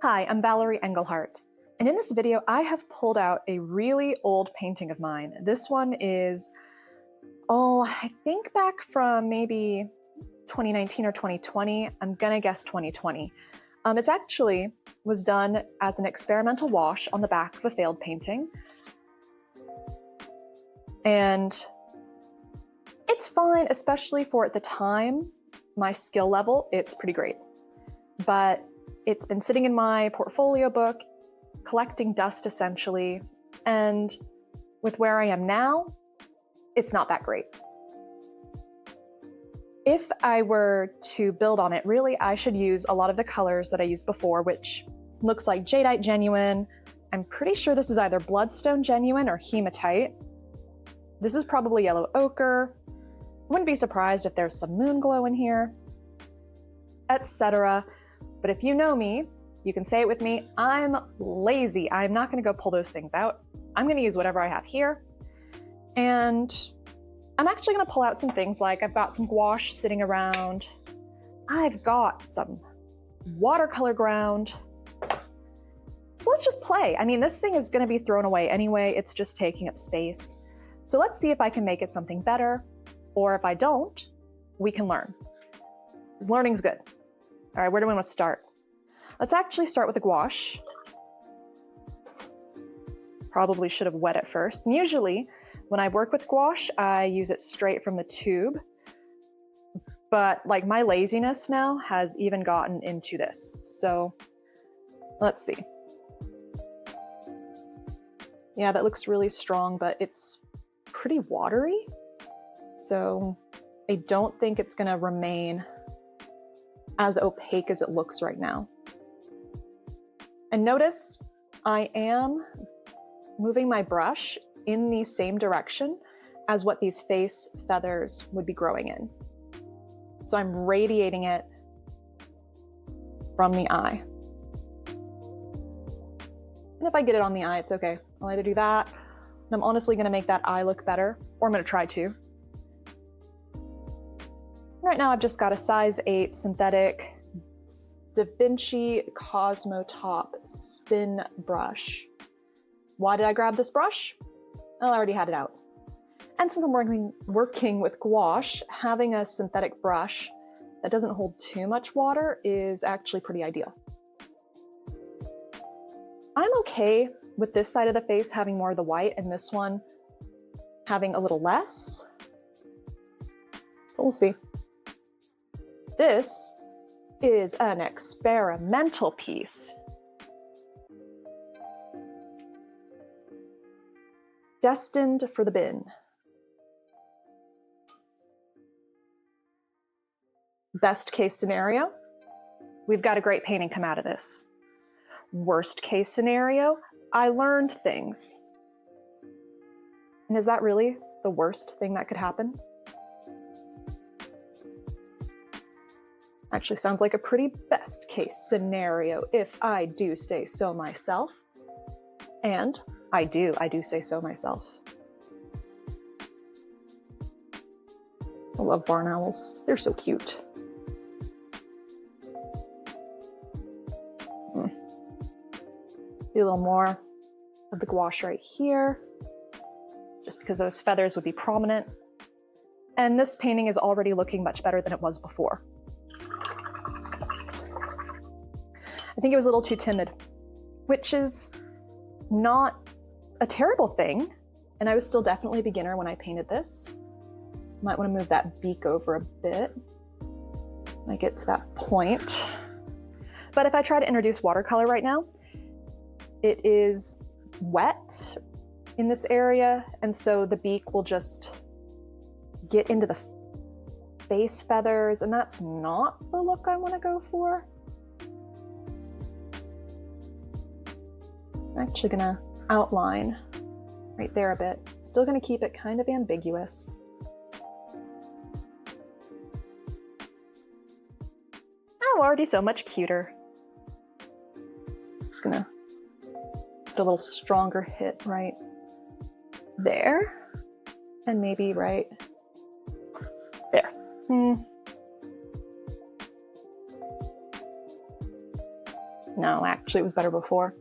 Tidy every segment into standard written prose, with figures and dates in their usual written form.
Hi, I'm Valerie Engelhardt, and in this video I have pulled out a really old painting of mine. This one is, I think back from maybe 2019 or 2020. I'm gonna guess 2020. It's actually was done as an experimental wash on the back of a failed painting. And it's fine, especially for at the time, my skill level, it's pretty great. But it's been sitting in my portfolio book, collecting dust essentially, and with where I am now, it's not that great. If I were to build on it, really, I should use a lot of the colors that I used before, which looks like Jadeite Genuine. I'm pretty sure this is either Bloodstone Genuine or Hematite. This is probably Yellow Ochre. Wouldn't be surprised if there's some Moon Glow in here, etc. But if you know me, you can say it with me, I'm lazy. I'm not gonna go pull those things out. I'm gonna use whatever I have here. And I'm actually gonna pull out some things like I've got some gouache sitting around. I've got some watercolor ground. So let's just play. I mean, this thing is gonna be thrown away anyway. It's just taking up space. So let's see if I can make it something better, or if I don't, we can learn. Because learning's good. All right, where do we want to start? Let's actually start with the gouache. Probably should have wet it first. And usually, when I work with gouache, I use it straight from the tube. But like my laziness now has even gotten into this. So let's see. Yeah, that looks really strong, but it's pretty watery. So I don't think it's gonna remain as opaque as it looks right now. And notice I am moving my brush in the same direction as what these face feathers would be growing in. So I'm radiating it from the eye. And if I get it on the eye, it's okay. I'll either do that, and I'm honestly gonna make that eye look better, or I'm gonna try to. Right now I've just got a size 8 synthetic Da Vinci Cosmo Top spin brush. Why did I grab this brush? Well, I already had it out. And since I'm working with gouache, having a synthetic brush that doesn't hold too much water is actually pretty ideal. I'm okay with this side of the face having more of the white and this one having a little less, but we'll see. This is an experimental piece. Destined for the bin. Best case scenario, we've got a great painting come out of this. Worst case scenario, I learned things. And is that really the worst thing that could happen? Actually sounds like a pretty best case scenario if I do say so myself. And I do say so myself. I love barn owls. They're so cute. Do a little more of the gouache right here, just because those feathers would be prominent. And this painting is already looking much better than it was before. I think it was a little too timid, which is not a terrible thing. And I was still definitely a beginner when I painted this. Might want to move that beak over a bit. Might get to that point. But if I try to introduce watercolor right now, it is wet in this area. And so the beak will just get into the face feathers. And that's not the look I want to go for. I'm actually gonna outline right there a bit. Still gonna keep it kind of ambiguous. Oh, already so much cuter. Just gonna put a little stronger hit right there. And maybe right there. No, No, actually it was better before.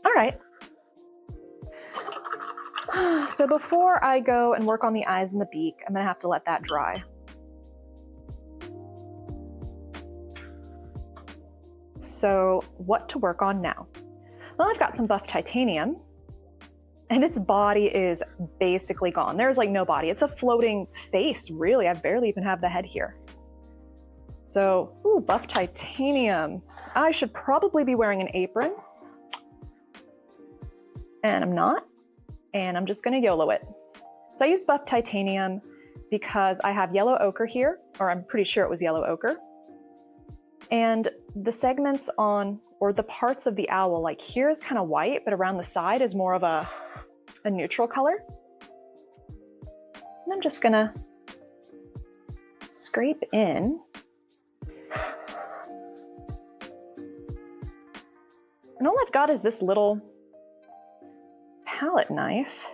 All right. So before I go and work on the eyes and the beak, I'm gonna have to let that dry. So what to work on now? Well, I've got some buff titanium and its body is basically gone. There's like no body. It's a floating face, really. I barely even have the head here. So, ooh, buff titanium. I should probably be wearing an apron. And I'm not. And I'm just gonna YOLO it. So I used buff titanium because I have yellow ochre here, or I'm pretty sure it was yellow ochre. And the segments on, or the parts of the owl, like here is kind of white, but around the side is more of a neutral color. And I'm just gonna scrape in. And all I've got is this little palette knife.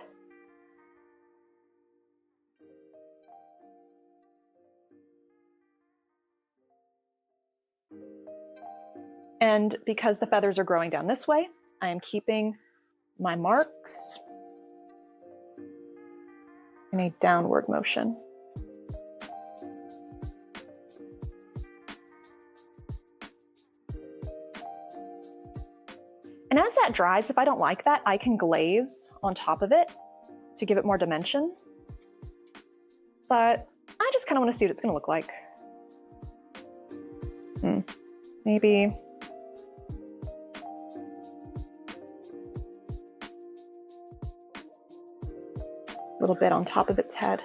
And because the feathers are growing down this way, I am keeping my marks in a downward motion. And as that dries, if I don't like that, I can glaze on top of it to give it more dimension. But I just kind of want to see what it's going to look like. Maybe a little bit on top of its head.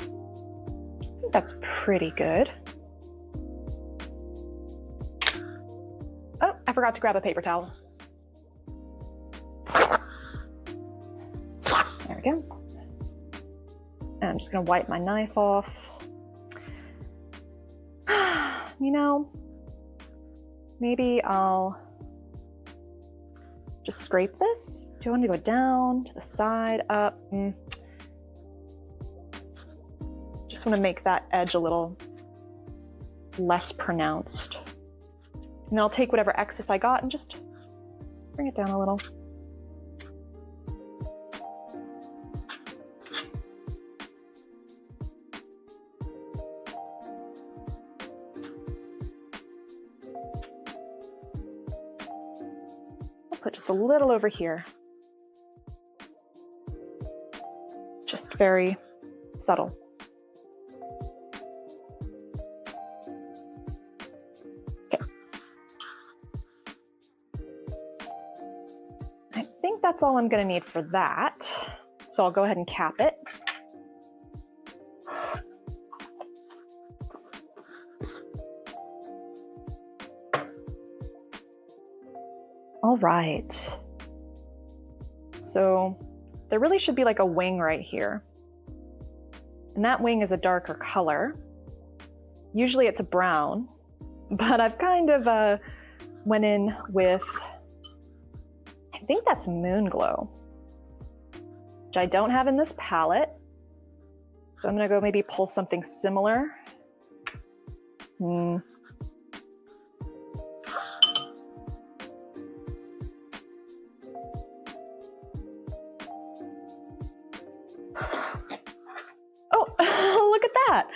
I think that's pretty good. Oh, I forgot to grab a paper towel. There we go. And I'm just gonna wipe my knife off. You know, maybe I'll just scrape this. Do I want to go down, to the side, up? Just want to make that edge a little less pronounced. And then I'll take whatever excess I got and just bring it down a little. Put just a little over here. Just very subtle. Okay. I think that's all I'm going to need for that. So I'll go ahead and cap it. All right, so there really should be like a wing right here. And that wing is a darker color. Usually it's a brown, but I've kind of went in with, I think that's Moon Glow, which I don't have in this palette. So I'm gonna go maybe pull something similar. Look at that.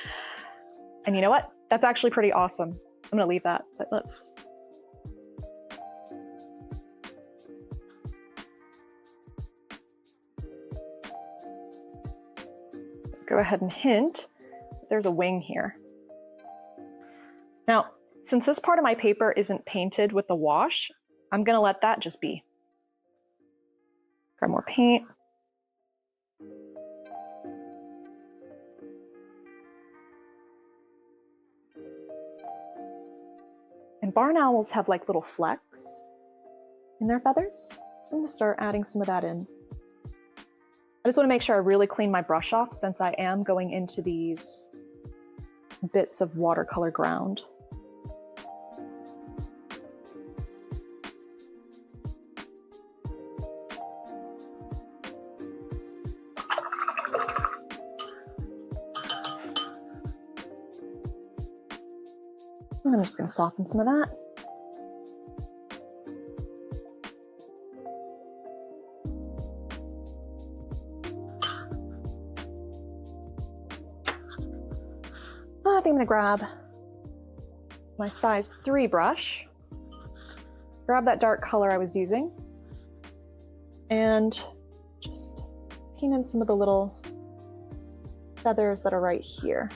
And you know what? That's actually pretty awesome. I'm gonna leave that, but let's. Go ahead and hint, there's a wing here. Now, since this part of my paper isn't painted with the wash, I'm gonna let that just be. Grab more paint. And barn owls have like little flecks in their feathers. So I'm gonna start adding some of that in. I just wanna make sure I really clean my brush off since I am going into these bits of watercolor ground. And I'm just going to soften some of that. I think I'm going to grab my size 3 brush, grab that dark color I was using, and just paint in some of the little feathers that are right here.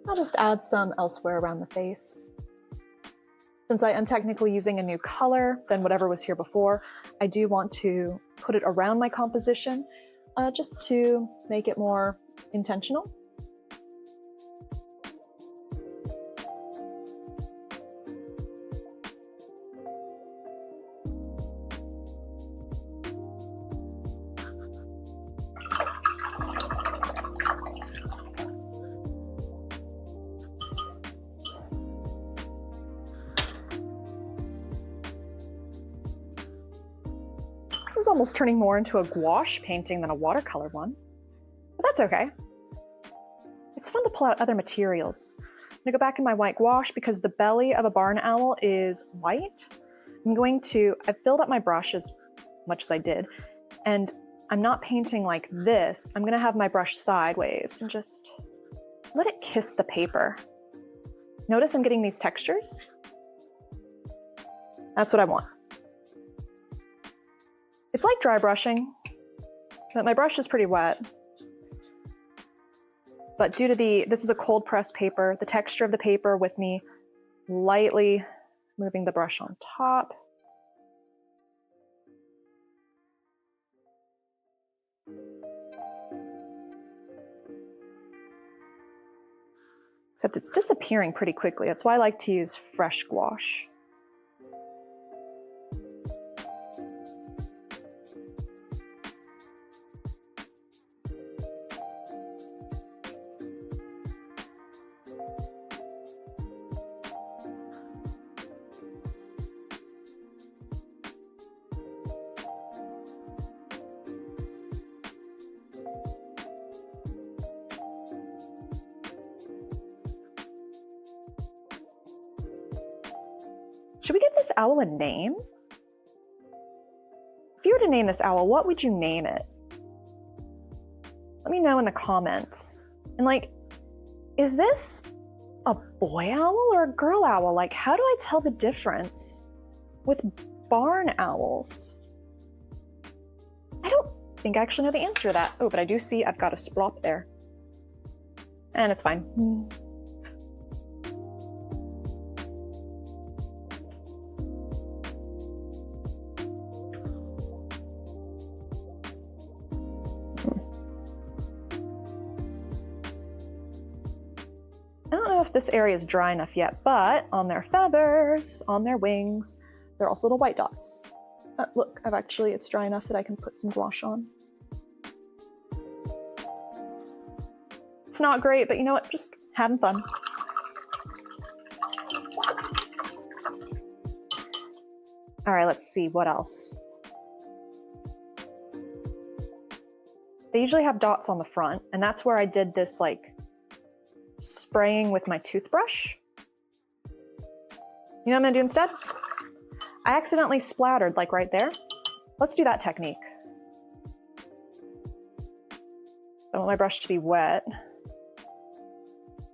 I'll just add some elsewhere around the face. Since I am technically using a new color than whatever was here before, I do want to put it around my composition just to make it more intentional. This is almost turning more into a gouache painting than a watercolor one, but that's okay. It's fun to pull out other materials. I'm gonna go back in my white gouache because the belly of a barn owl is white. I've filled up my brush as much as I did, and I'm not painting like this. I'm gonna have my brush sideways and just let it kiss the paper. Notice I'm getting these textures? That's what I want. It's like dry brushing, but my brush is pretty wet. But due to this is a cold press paper, the texture of the paper with me lightly moving the brush on top. Except it's disappearing pretty quickly. That's why I like to use fresh gouache. Should we give this owl a name? If you were to name this owl, what would you name it? Let me know in the comments. And like, is this a boy owl or a girl owl? Like, how do I tell the difference with barn owls? I don't think I actually know the answer to that. Oh, but I do see I've got a splop there. And it's fine. I don't know if this area is dry enough yet, but on their feathers, on their wings, there are also little white dots. Look, it's dry enough that I can put some gouache on. It's not great, but you know what? Just having fun. All right, let's see, what else? They usually have dots on the front, and that's where I did this like spraying with my toothbrush. You know what I'm gonna do instead? I accidentally splattered like right there. Let's do that technique. I want my brush to be wet. All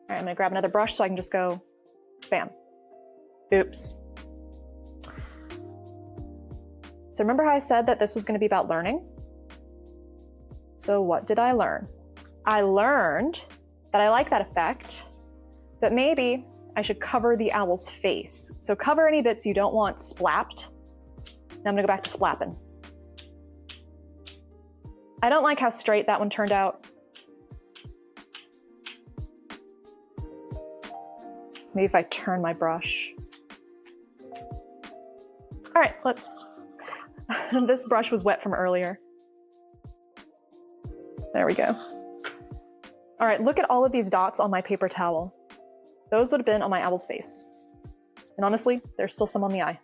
right, I'm gonna grab another brush so I can just go bam. Oops. So remember how I said that this was gonna be about learning? So what did I learn? I learned that I like that effect, but maybe I should cover the owl's face. So cover any bits you don't want splapped. Now I'm gonna go back to splapping. I don't like how straight that one turned out. Maybe if I turn my brush. All right, let's, this brush was wet from earlier. There we go. All right, look at all of these dots on my paper towel. Those would have been on my owl's face. And honestly, there's still some on the eye.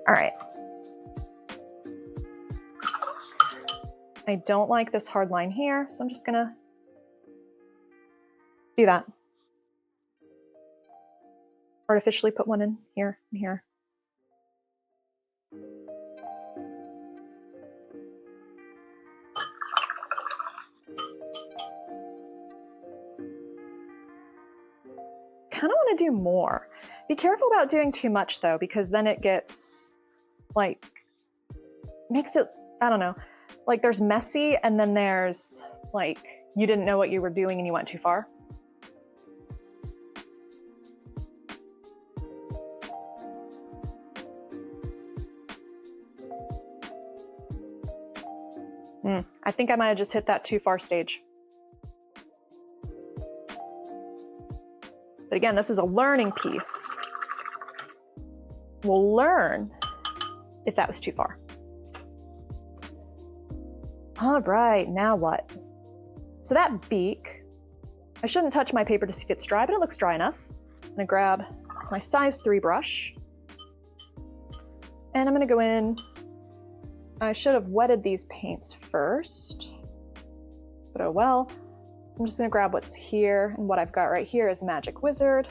All right. I don't like this hard line here, so I'm just gonna do that. Artificially put one in here and here. Kind of want to do more. Be careful about doing too much though, because then it gets like, makes it, I don't know, like there's messy and then there's like, you didn't know what you were doing and you went too far. I think I might have just hit that too far stage. But again, this is a learning piece. We'll learn if that was too far. All right, now what? So that beak, I shouldn't touch my paper to see if it's dry, but it looks dry enough. I'm gonna grab my size 3 brush and I'm gonna go in. I should have wetted these paints first, but oh well. So I'm just gonna grab what's here, and what I've got right here is Magic Wizard.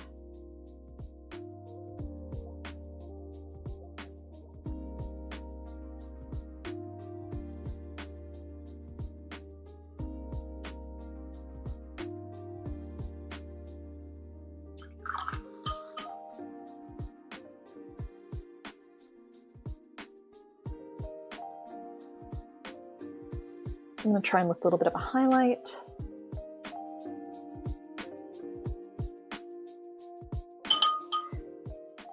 I'm gonna try and lift a little bit of a highlight.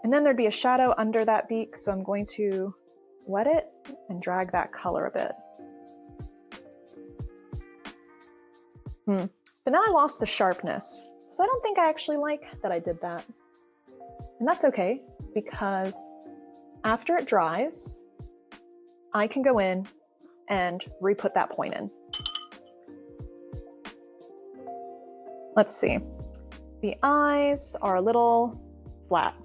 And then there'd be a shadow under that beak, so I'm going to wet it and drag that color a bit. But now I lost the sharpness, so I don't think I actually like that I did that. And that's okay, because after it dries, I can go in and re-put that point in. Let's see. The eyes are a little flat.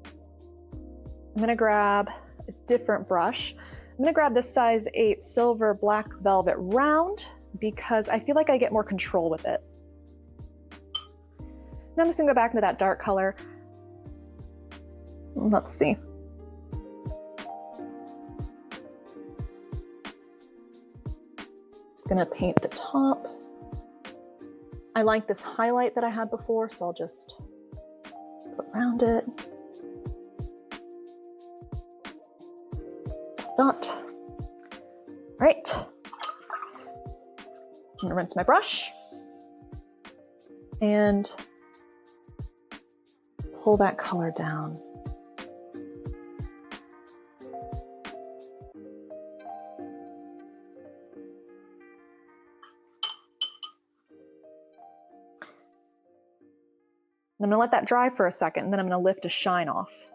I'm gonna grab a different brush. I'm gonna grab this size 8 silver black velvet round because I feel like I get more control with it. And I'm just gonna go back into that dark color. Let's see. Just gonna paint the top. I like this highlight that I had before, so I'll just put around it. Dot. Right. I'm gonna rinse my brush and pull that color down. I'm gonna let that dry for a second, and then I'm gonna lift a shine off.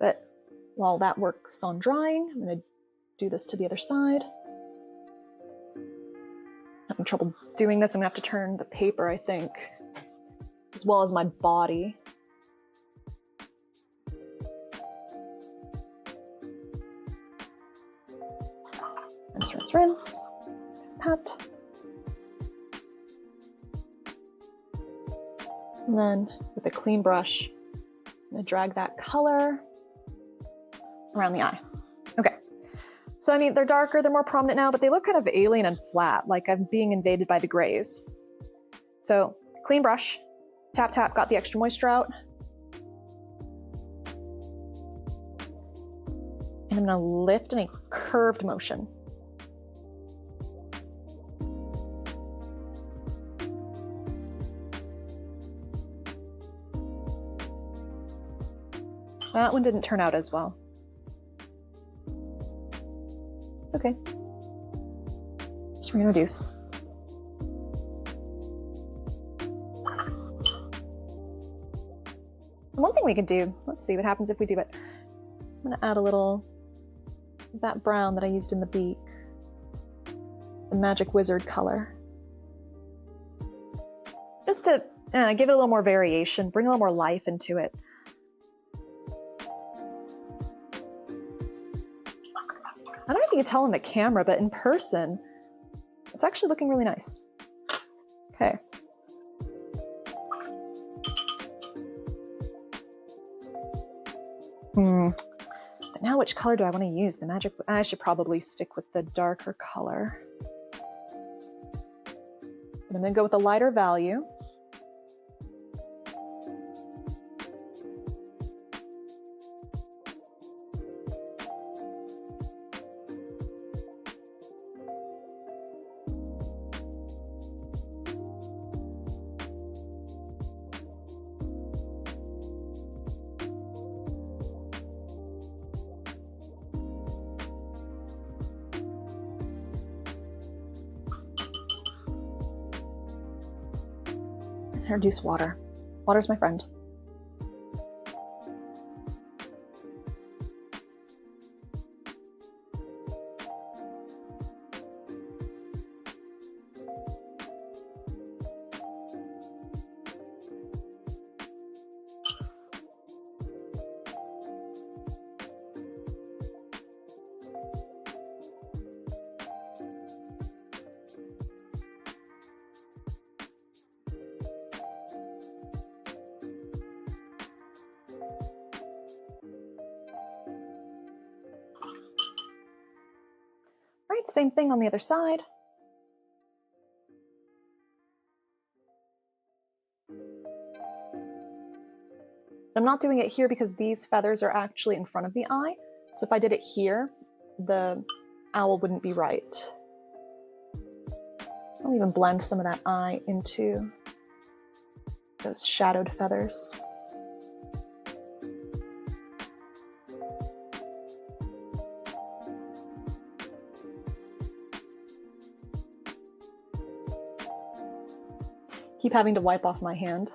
But while that works on drying, I'm gonna do this to the other side. Having trouble doing this, I'm gonna have to turn the paper, I think, as well as my body. Rinse, rinse, rinse. Pat. And then with a clean brush, I'm gonna drag that color around the eye. Okay. So, I mean, they're darker, they're more prominent now, but they look kind of alien and flat, like I'm being invaded by the grays. So, clean brush, tap, tap, got the extra moisture out. And I'm gonna lift in a curved motion. That one didn't turn out as well. Okay. Just reintroduce. One thing we could do, let's see what happens if we do it. I'm gonna add a little of that brown that I used in the beak, the Magic Wizard color. Just to give it a little more variation, bring a little more life into it. I don't know if you can tell in the camera, but in person, it's actually looking really nice. Okay. But now which color do I want to use? The magic, I should probably stick with the darker color. But I'm gonna go with a lighter value. Introduce water. Water's my friend. Right, same thing on the other side. I'm not doing it here because these feathers are actually in front of the eye. So if I did it here, the owl wouldn't be right. I'll even blend some of that eye into those shadowed feathers. Keep having to wipe off my hand.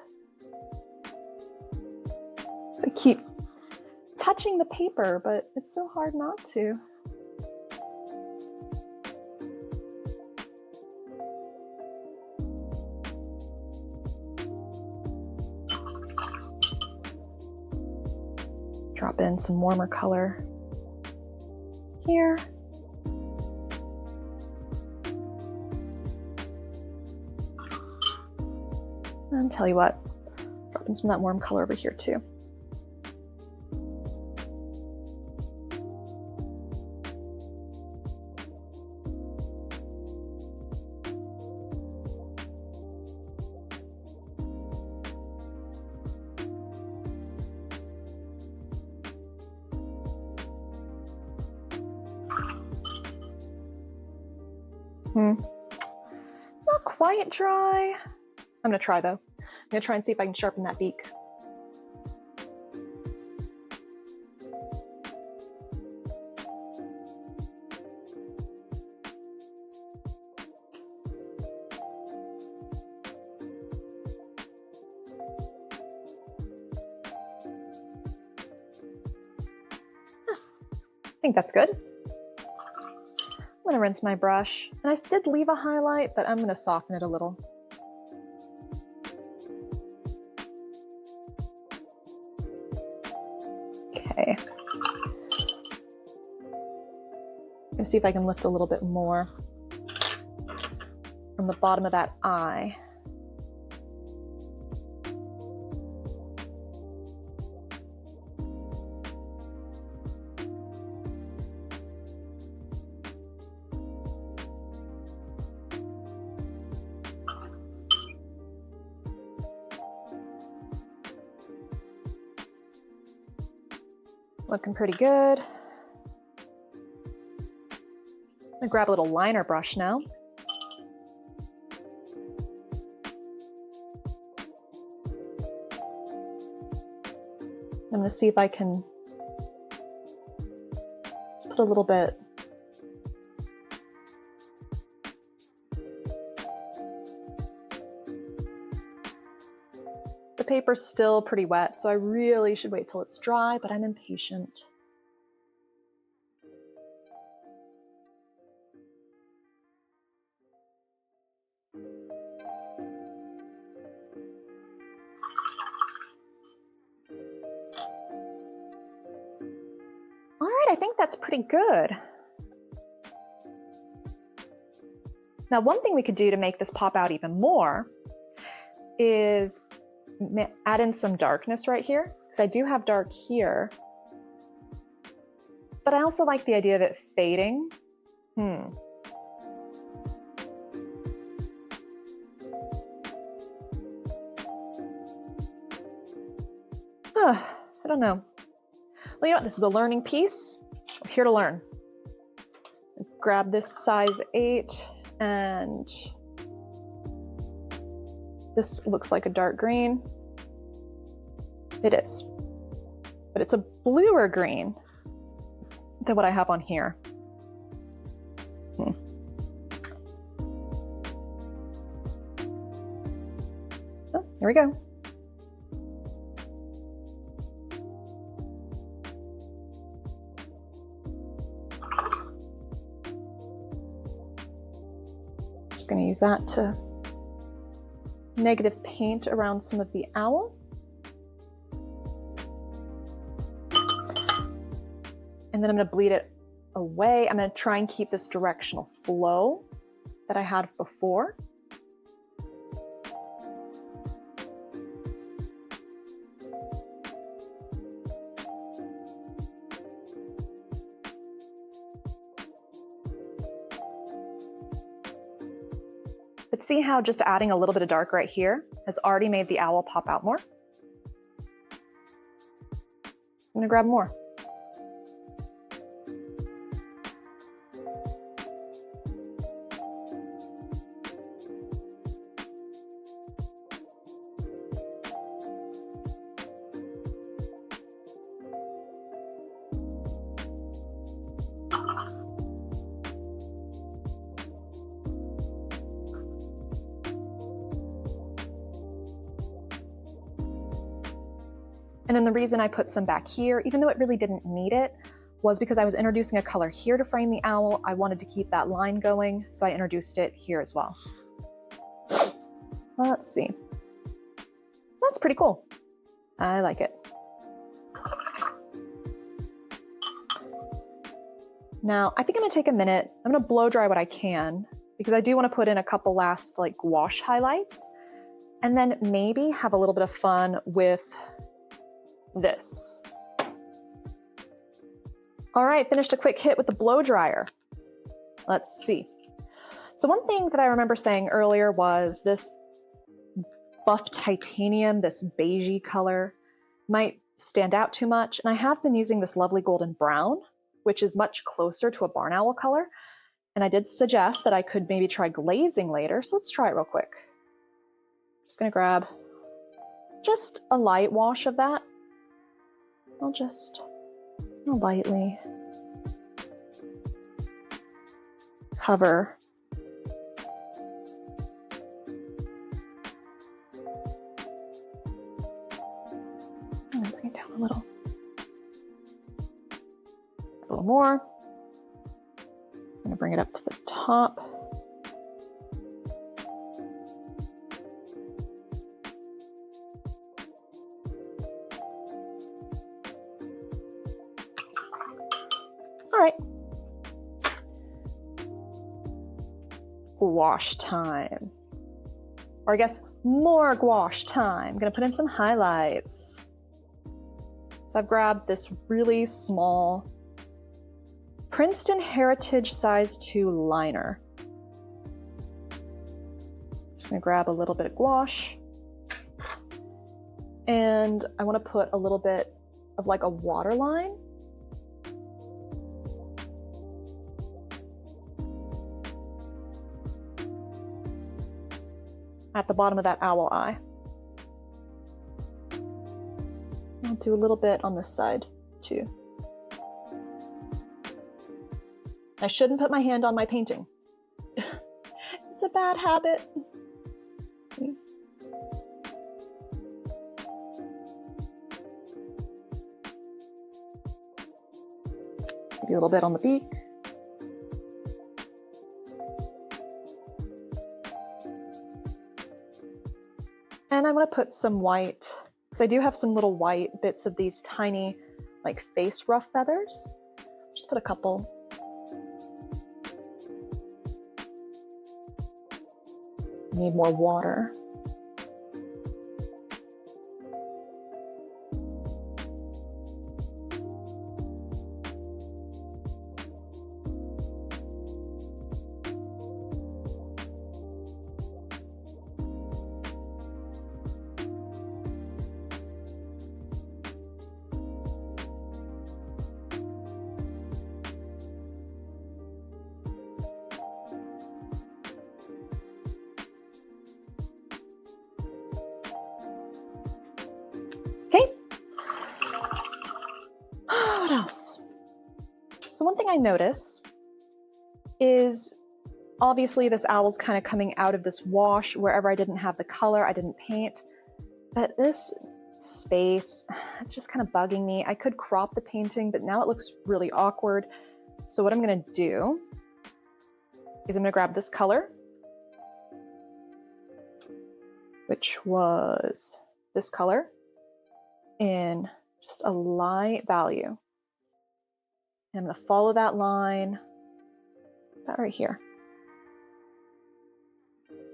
So I keep touching the paper, but it's so hard not to. Drop in some warmer color here. And tell you what, drop in some of that warm color over here too. It's not quite dry. I'm gonna try though. I'm gonna try and see if I can sharpen that beak. I think that's good. I'm gonna rinse my brush. And I did leave a highlight, but I'm gonna soften it a little. Okay. I'm gonna see if I can lift a little bit more from the bottom of that eye. Looking pretty good. I'm gonna grab a little liner brush now. I'm gonna see if I can Let's put a little bit. The paper's still pretty wet, so I really should wait till it's dry, but I'm impatient. All right, I think that's pretty good. Now, one thing we could do to make this pop out even more is add in some darkness right here, because I do have dark here. But I also like the idea of it fading. I don't know. Well, you know what? This is a learning piece. I'm here to learn. Grab this size 8, and this looks like a dark green. It is. But it's a bluer green than what I have on here. Oh, here we go. Just going to use that to negative paint around some of the owl. And then I'm going to bleed it away. I'm going to try and keep this directional flow that I had before. But see how just adding a little bit of dark right here has already made the owl pop out more? I'm going to grab more. And then the reason I put some back here, even though it really didn't need it, was because I was introducing a color here to frame the owl. I wanted to keep that line going, so I introduced it here as well. Let's see. That's pretty cool. I like it. Now, I think I'm gonna take a minute. I'm gonna blow dry what I can, because I do want to put in a couple last like gouache highlights, and then maybe have a little bit of fun with this. All right, finished a quick hit with the blow dryer. Let's see. So one thing that I remember saying earlier was this buff titanium, this beigey color, might stand out too much. And I have been using this lovely golden brown, which is much closer to a barn owl color. And I did suggest that I could maybe try glazing later. So let's try it real quick. Just gonna grab just a light wash of that. I'll just lightly cover. I'm gonna bring it down a little. A little more. I'm gonna bring it up to the top. All right. Gouache time. Or I guess more gouache time. I'm gonna put in some highlights. So I've grabbed this really small Princeton Heritage size 2 liner. Just gonna grab a little bit of gouache. And I wanna put a little bit of like a waterline. At the bottom of that owl eye. I'll do a little bit on this side too. I shouldn't put my hand on my painting. It's a bad habit. Maybe a little bit on the beak. And I'm going to put some white, because I do have some little white bits of these tiny, like face ruff feathers. Just put a couple. Need more water. Okay. What else? So one thing I notice is obviously this owl's kind of coming out of this wash wherever I didn't have the color, I didn't paint. But this space, it's just kind of bugging me. I could crop the painting, but now it looks really awkward. So what I'm gonna do is I'm gonna grab this color, which was this color, in just a light value. And I'm going to follow that line about right here,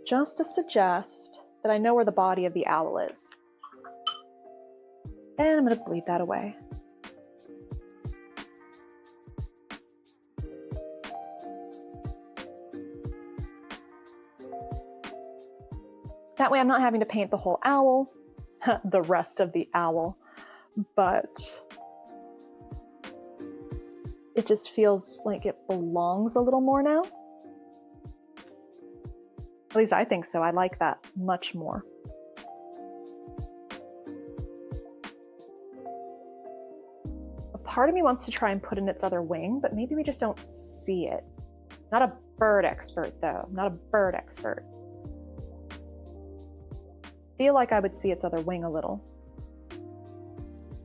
just to suggest that I know where the body of the owl is. And I'm going to bleed that away. That way I'm not having to paint the whole owl, the rest of the owl, but it just feels like it belongs a little more now. At least I think so. I like that much more. A part of me wants to try and put in its other wing, but maybe we just don't see it. Not a bird expert though, not a bird expert. Feel like I would see its other wing a little.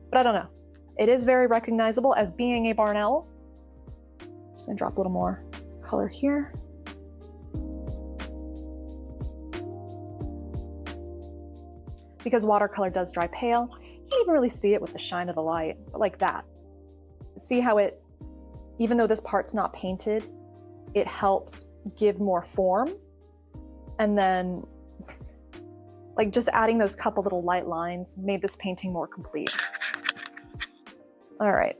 But I don't know. It is very recognizable as being a barn owl. Just gonna drop a little more color here. Because watercolor does dry pale, you can't even really see it with the shine of the light, but like that. See how it, even though this part's not painted, it helps give more form. And then like just adding those couple little light lines made this painting more complete. All right.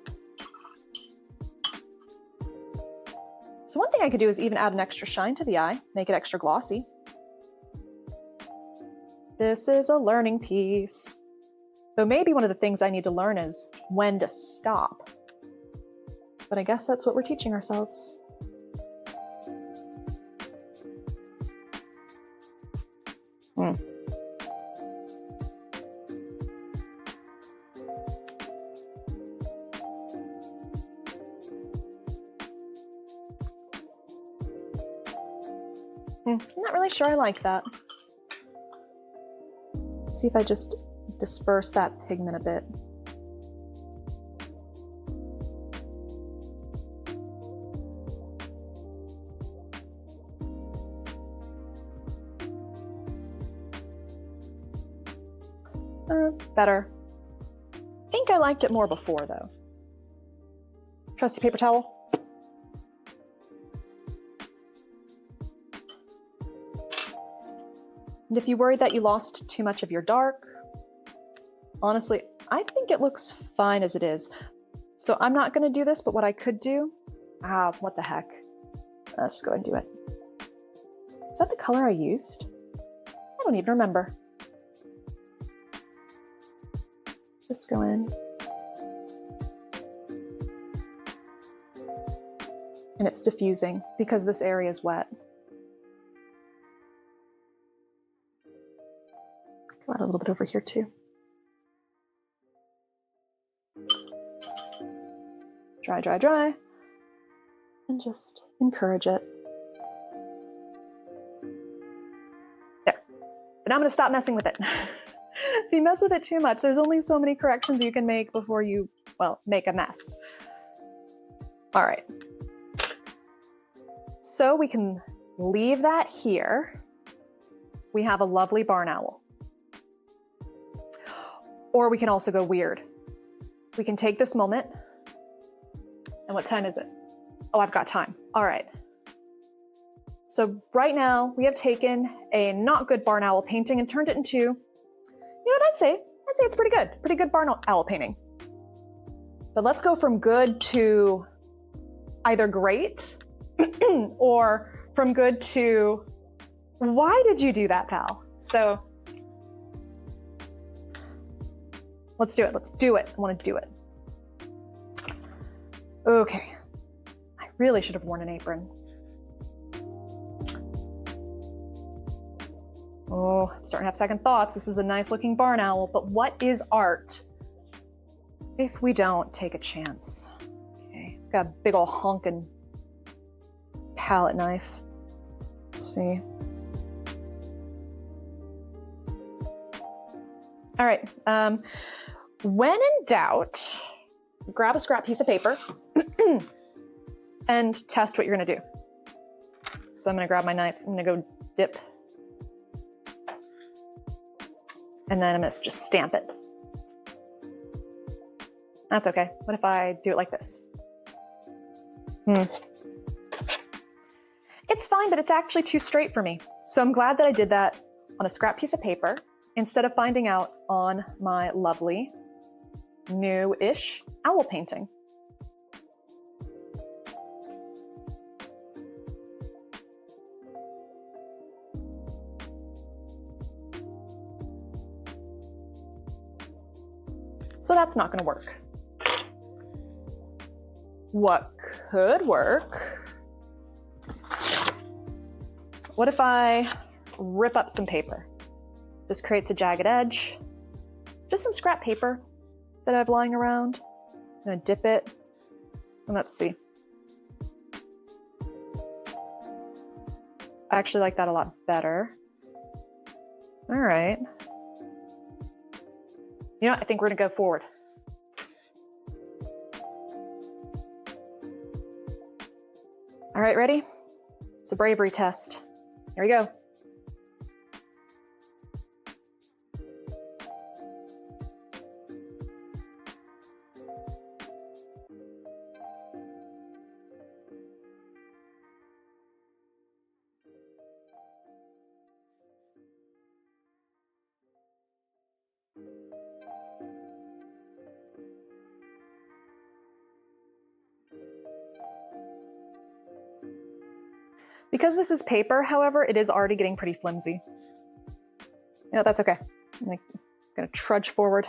So one thing I could do is even add an extra shine to the eye, make it extra glossy. This is a learning piece. Though maybe one of the things I need to learn is when to stop. But I guess that's what we're teaching ourselves. I'm not really sure I like that. Let's see if I just disperse that pigment a bit. Better. I think I liked it more before though. Trusty paper towel. And if you worry that you lost too much of your dark, honestly, I think it looks fine as it is. So I'm not gonna do this, but what I could do, what the heck? Let's go ahead and do it. Is that the color I used? I don't even remember. Just go in. And it's diffusing because this area is wet. Go out a little bit over here too. Dry, dry, dry. and just encourage it. There. But now I'm going to stop messing with it. If you mess with it too much, there's only so many corrections you can make before you, well, make a mess. All right. So we can leave that here. We have a lovely barn owl. Or we can also go weird. We can take this moment. And what time is it? Oh, I've got time. All right. So right now we have taken a not good barn owl painting and turned it into, you know what I'd say it's pretty good. Pretty good barn owl painting. But let's go from good to either great or from good to, why did you do that, pal? So let's do it. Let's do it. I want to do it. Okay. I really should have worn an apron. Oh, I'm starting to have second thoughts. This is a nice looking barn owl, but what is art if we don't take a chance? Okay, got a big ol' honkin' palette knife. Let's see. All right, when in doubt, grab a scrap piece of paper and test what you're gonna do. So I'm gonna grab my knife, I'm gonna go dip. And then I'm gonna just stamp it. That's okay. What if I do it like this? It's fine, but it's actually too straight for me. So I'm glad that I did that on a scrap piece of paper instead of finding out on my lovely new-ish owl painting. So that's not going to work. What could work? What if I rip up some paper? This creates a jagged edge. Just some scrap paper that I have lying around. I'm going to dip it. And let's see. I actually like that a lot better. All right. You know what? I think we're gonna go forward. All right, ready? It's a bravery test. Here we go. Because this is paper, however, it is already getting pretty flimsy. No, that's okay. I'm gonna trudge forward.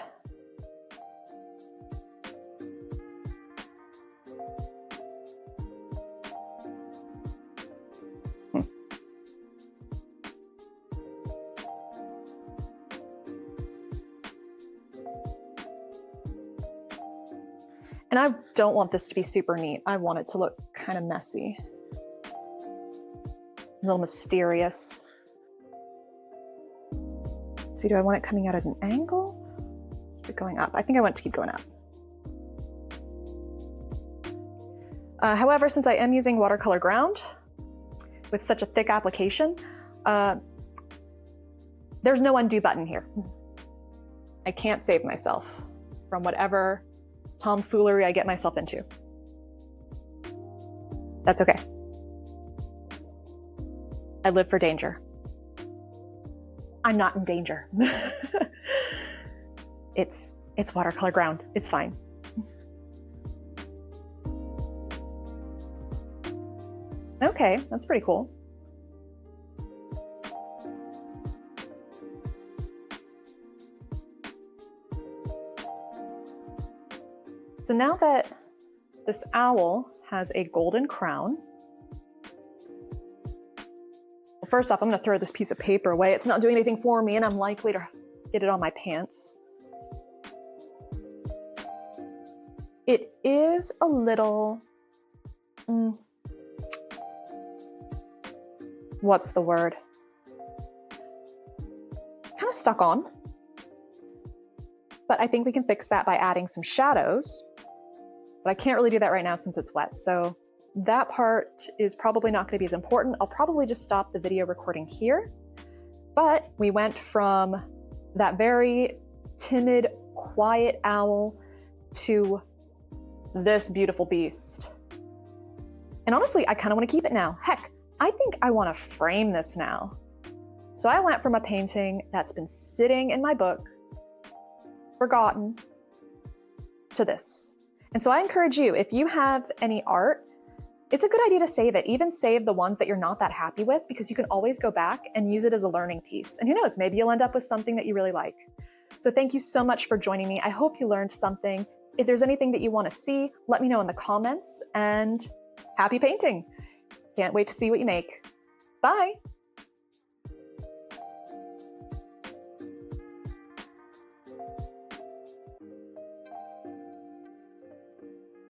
And I don't want this to be super neat. I want it to look kind of messy. A little mysterious. Let's see, do I want it coming out at an angle? Keep it going up. I think I want it to keep going up. However, since I am using watercolor ground with such a thick application, there's no undo button here. I can't save myself from whatever tomfoolery I get myself into. That's okay. I live for danger. I'm not in danger. It's watercolor ground. It's fine. Okay, that's pretty cool. So now that this owl has a golden crown, well, first off, I'm gonna throw this piece of paper away. It's not doing anything for me and I'm likely to get it on my pants. It is a little, what's the word? Kind of stuck on. But I think we can fix that by adding some shadows. But I can't really do that right now since it's wet. So that part is probably not going to be as important. I'll probably just stop the video recording here. But we went from that very timid, quiet owl to this beautiful beast. And honestly, I kind of want to keep it now. Heck, I think I want to frame this now. So I went from a painting that's been sitting in my book, forgotten, to this. And so I encourage you, if you have any art, it's a good idea to save it. Even save the ones that you're not that happy with, because you can always go back and use it as a learning piece. And who knows, maybe you'll end up with something that you really like. So thank you so much for joining me. I hope you learned something. If there's anything that you want to see, let me know in the comments, and happy painting. Can't wait to see what you make. Bye.